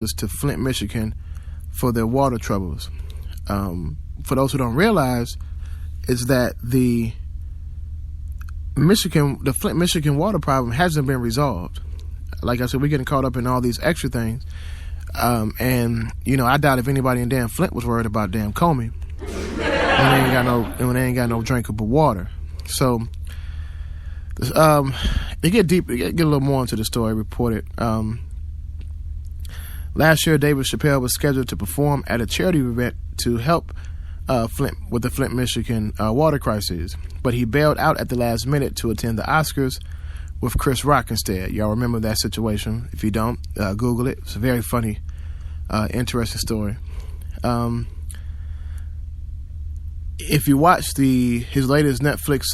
to Flint, Michigan for their water troubles. For those who don't realize, is that the Flint, Michigan water problem hasn't been resolved. Like I said, we're getting caught up in all these extra things. And, I doubt if anybody in damn Flint was worried about damn Comey when they ain't got no drinkable water. So, they get deep, get a little more into the story reported. Last year, David Chappelle was scheduled to perform at a charity event to help Flint with the Flint, Michigan water crisis, but he bailed out at the last minute to attend the Oscars with Chris Rock instead. Y'all remember that situation? If you don't, Google it. It's a very funny, interesting story. If you watch his latest Netflix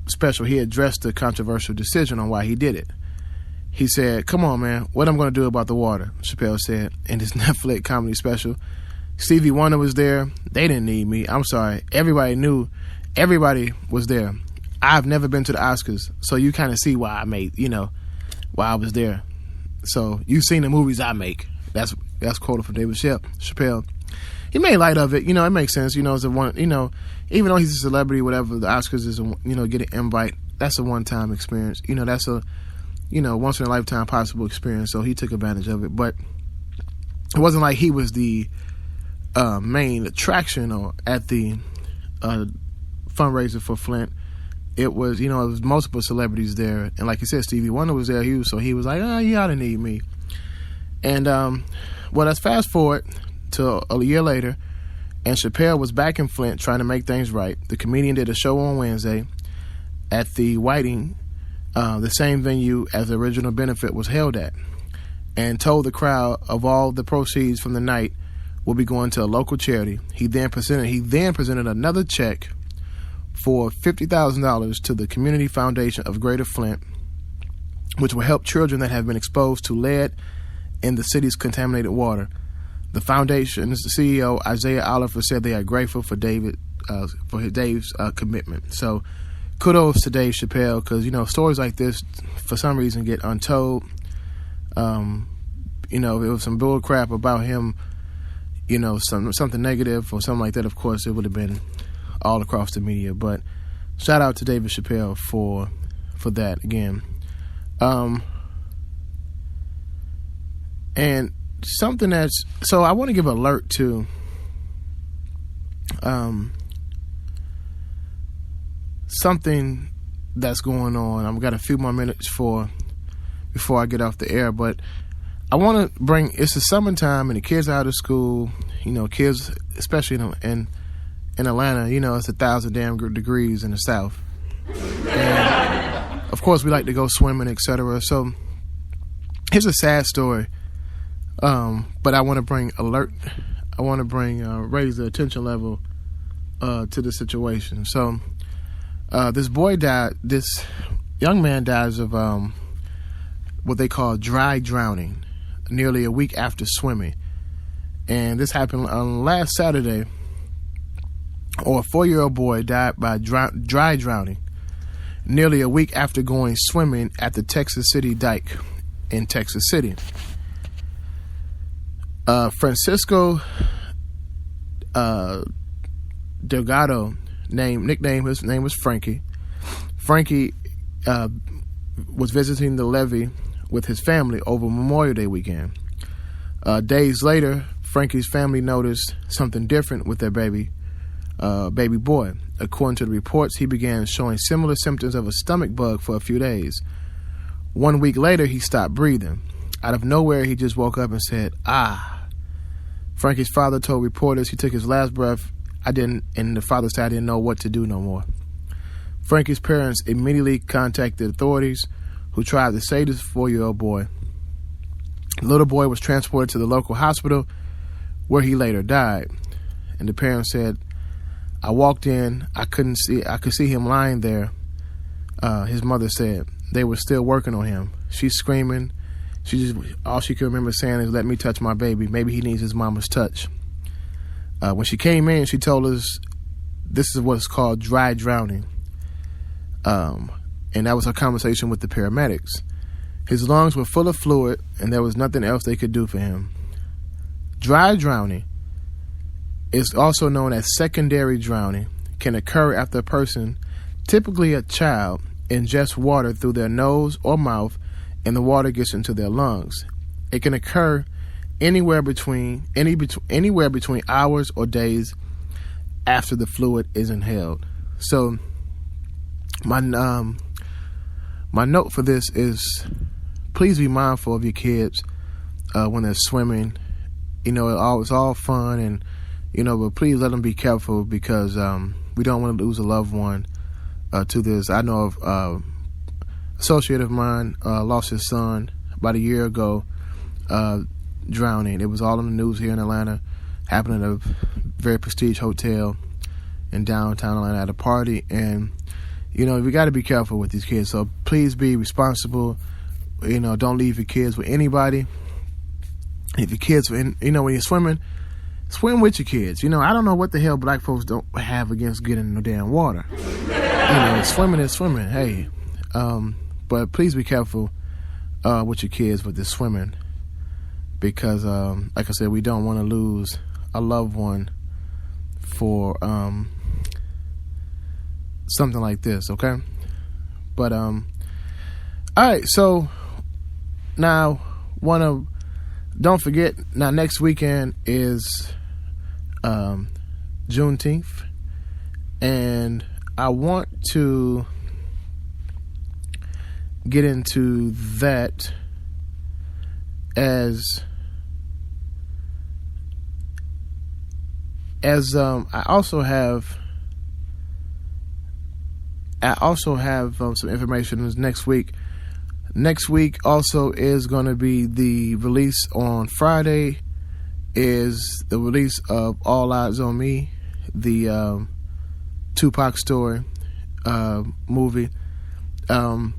special, he addressed the controversial decision on why he did it. He said, "Come on, man, what I'm going to do about the water," Chappelle said in his Netflix comedy special. Stevie Wonder was there. They didn't need me. I'm sorry. Everybody knew. Everybody was there. I've never been to the Oscars, so you kind of see why why I was there. So you've seen the movies I make. That's quoted from David Chappelle. He made light of it. It makes sense. It's a one. Even though he's a celebrity, whatever, the Oscars is get an invite. That's a one-time experience. That's a once in a lifetime possible experience. So he took advantage of it, but it wasn't like he was the main attraction or at the fundraiser for Flint. It was, it was multiple celebrities there, and like you said, Stevie Wonder was there. He was like, you ought to need me. And let's fast forward to a year later, and Chappelle was back in Flint trying to make things right. The comedian did a show on Wednesday at the Whiting, the same venue as the original benefit was held at, and told the crowd of all the proceeds from the night will be going to a local charity. He then presented another check for $50,000 to the Community Foundation of Greater Flint, which will help children that have been exposed to lead in the city's contaminated water. The foundation's CEO, Isaiah Oliver, said they are grateful for Dave's commitment. So kudos to Dave Chappelle, because, stories like this, for some reason, get untold. If it was some bull crap about him, something negative or something like that, of course, it would have been all across the media. But shout out to David Chappelle for that again. And something so I want to give an alert to something that's going on. I've got a few more minutes before I get off the air, but I want to it's the summertime and the kids are out of school. Kids, especially in Atlanta, it's 1,000 damn degrees in the South. And of course, we like to go swimming, etc. So here's a sad story. But I want to raise the attention level to the situation. So this young man dies of what they call dry drowning nearly a week after swimming. And this happened on last Saturday. Or a 4-year-old boy died by dry drowning nearly a week after going swimming at the Texas City Dike in Texas City. Francisco Delgado, his name was Frankie. Frankie was visiting the levee with his family over Memorial Day weekend. Days later, Frankie's family noticed something different with their baby boy. According to the reports, he began showing similar symptoms of a stomach bug for a few days. 1 week later, he stopped breathing. Out of nowhere, he just woke up and said, "Ah." Frankie's father told reporters he took his last breath. And the father said, "I didn't know what to do no more." Frankie's parents immediately contacted authorities, who tried to save this 4-year-old boy. The little boy was transported to the local hospital, where he later died. And the parents said, "I walked in, I could see him lying there." His mother said they were still working on him. She's screaming. All she could remember saying is, "Let me touch my baby. Maybe he needs his mama's touch." When she came in, she told us this is what's called dry drowning. And that was her conversation with the paramedics. His lungs were full of fluid, and there was nothing else they could do for him. Dry drowning is also known as secondary drowning, can occur after a person, typically a child, ingests water through their nose or mouth and the water gets into their lungs. It can occur anywhere between hours or days after the fluid is inhaled. So my note for this is, please be mindful of your kids when they're swimming. It's all fun, and but please let them be careful, because we don't want to lose a loved one to this. I know of associate of mine lost his son about a year ago drowning. It was all in the news here in Atlanta. Happened at a very prestige hotel in downtown Atlanta at a party, and we got to be careful with these kids. So please be responsible. Don't leave your kids with anybody. If your kids, when you're swimming, swim with your kids. I don't know what the hell black folks don't have against getting in the damn water. Swimming is swimming. Hey, but please be careful with your kids with this swimming, because, like I said, we don't want to lose a loved one for something like this. Okay, but all right. So now, don't forget. Now, next weekend is Juneteenth, and I want to get into that as I also have some information next week. Next week also is going to be the release on Friday, is the release of All Eyes on Me, the Tupac story movie. Some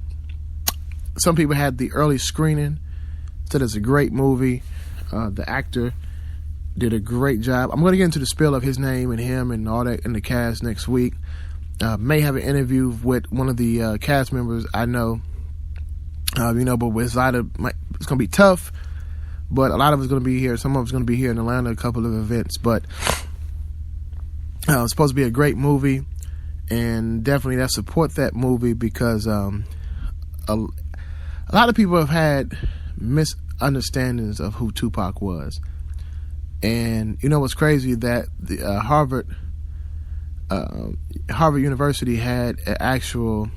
people had the early screening, said it's a great movie. The actor did a great job. I'm going to get into the spill of his name and him and all that in the cast next week. May have an interview with one of the cast members I know. But it's going to be tough, but a lot of it's going to be here. Some of it's going to be here in Atlanta, a couple of events, but it's supposed to be a great movie, and definitely support that movie, because a lot of people have had misunderstandings of who Tupac was. And what's crazy, that the Harvard University had an actual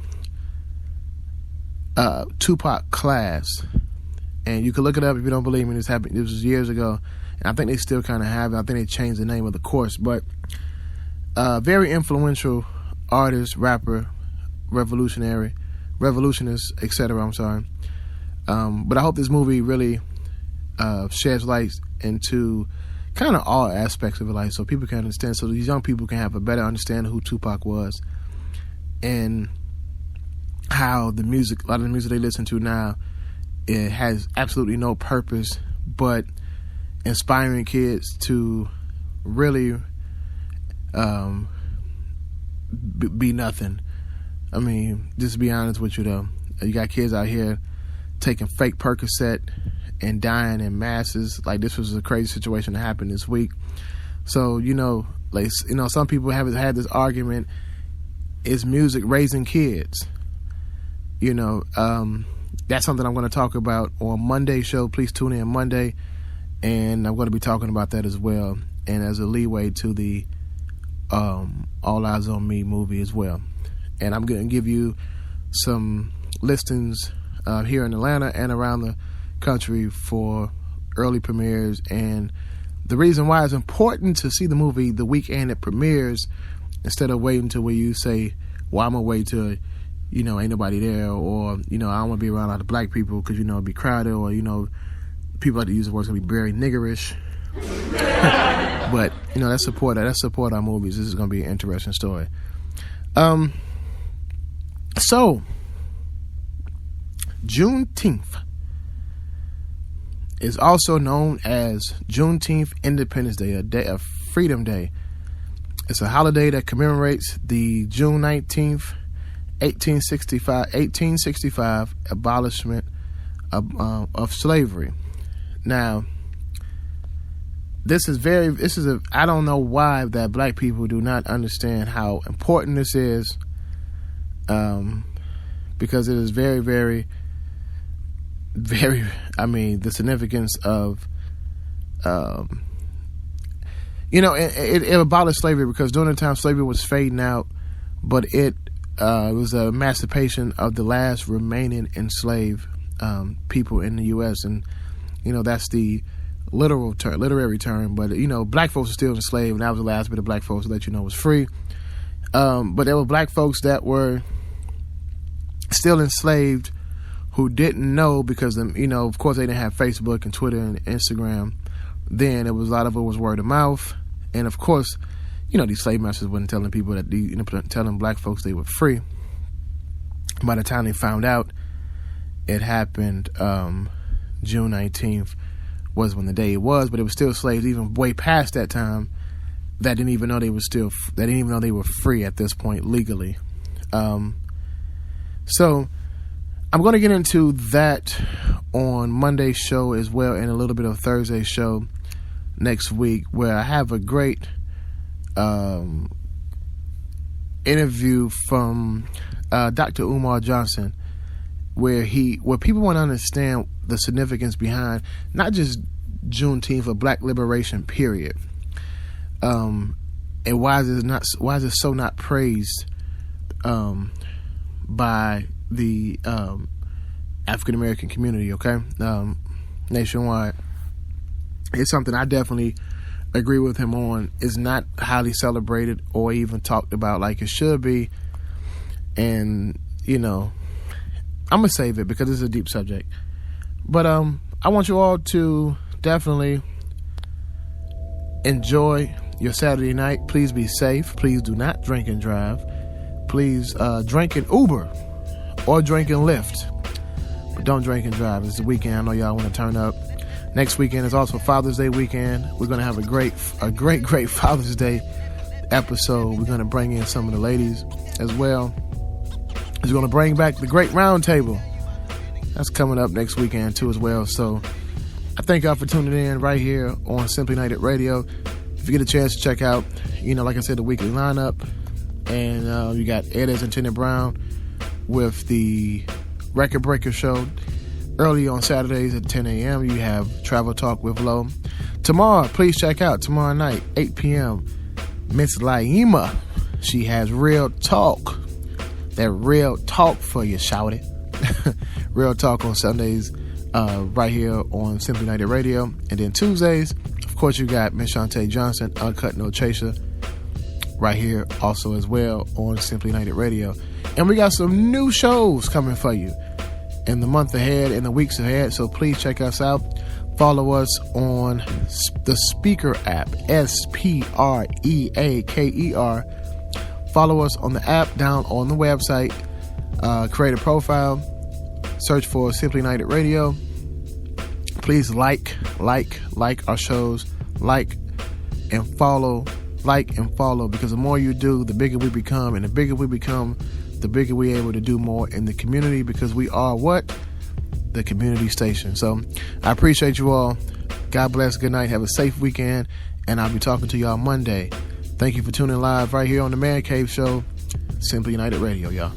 Tupac class, and you can look it up if you don't believe me. This happened. This was years ago, and I think they still kind of have it. I think they changed the name of the course, but very influential artist, rapper, revolutionist, etc. I'm sorry, but I hope this movie really sheds light into kind of all aspects of your life, so people can understand, so these young people can have a better understanding of who Tupac was, and how a lot of the music they listen to now, it has absolutely no purpose but inspiring kids to really be nothing. I mean, just to be honest with you though, you got kids out here taking fake Percocet and dying in masses. Like, this was a crazy situation that happened this week. So some people have had this argument: is music raising kids? That's something I'm going to talk about on Monday's show. Please tune in Monday, and I'm going to be talking about that as well, and as a leeway to the All Eyes on Me movie as well. And I'm going to give you some listings here in Atlanta and around the country for early premieres, and the reason why it's important to see the movie the weekend it premieres, instead of waiting till where you say, well, I'm going to wait till ain't nobody there, or, I don't want to be around a lot of black people because, it'd be crowded, or, people like to use the word, it's going to be very niggerish. But, let's support our movies. This is going to be an interesting story. So, Juneteenth is also known as Juneteenth Independence Day, a day of Freedom Day. It's a holiday that commemorates the June 19th, 1865 abolishment of slavery. Now, I don't know why that black people do not understand how important this is, because it is very, very, very, the significance of, it abolished slavery, because during the time slavery was fading out, but it was the emancipation of the last remaining enslaved people in the U.S., and that's the literary term, but black folks are still enslaved, and that was the last bit of black folks to let you know was free. But there were black folks that were still enslaved who didn't know, because of course they didn't have Facebook and Twitter and Instagram. Then a lot of it was word of mouth, and of course, these slave masters wasn't telling people that telling black folks they were free. By the time they found out, it happened June 19th was when the day it was, but it was still slaves even way past that time that didn't even know they were free at this point legally. So I'm going to get into that on Monday's show as well, and a little bit of Thursday's show next week, where I have a great interview from Dr. Umar Johnson, where people want to understand the significance behind not just Juneteenth, a Black liberation period, and why is it so not praised by the African American community, nationwide. It's something I definitely agree with him on. Is not highly celebrated or even talked about like it should be, and I'm gonna save it because it's a deep subject. But I want you all to definitely enjoy your Saturday night. Please be safe. Please do not drink and drive. Please drink and Uber or drink and Lyft, but don't drink and drive. It's the weekend. I know y'all want to turn up. Next weekend is also Father's Day weekend. We're gonna have a great Father's Day episode. We're gonna bring in some of the ladies as well. We're gonna bring back the Great Round Table. That's coming up next weekend too as well. So I thank y'all for tuning in right here on Simply United Radio. If you get a chance to check out, like I said, the weekly lineup, and you got Edis and Tenny Brown with the Record Breaker Show. Early on Saturdays at 10 a.m., you have Travel Talk with Lo. Tomorrow, please check out tomorrow night, 8 p.m., Miss Laima. She has Real Talk. That real talk for you, shout it. Real Talk on Sundays, right here on Simply United Radio. And then Tuesdays, of course, you got Miss Shantae Johnson, Uncut No Chaser, right here also as well on Simply United Radio. And we got some new shows coming for you in the month ahead, in the weeks ahead. So please check us out. Follow us on the Speaker app, SPREAKER. Follow us on the app, down on the website. Create a profile. Search for Simply United Radio. Please like our shows. Like and follow, because the more you do, the bigger we become. And the bigger we become, the bigger we're able to do more in the community, because we are what? The community station. So I appreciate you all. God bless. Good night. Have a safe weekend. And I'll be talking to y'all Monday. Thank you for tuning live right here on the Man Cave Show, Simply United Radio, y'all.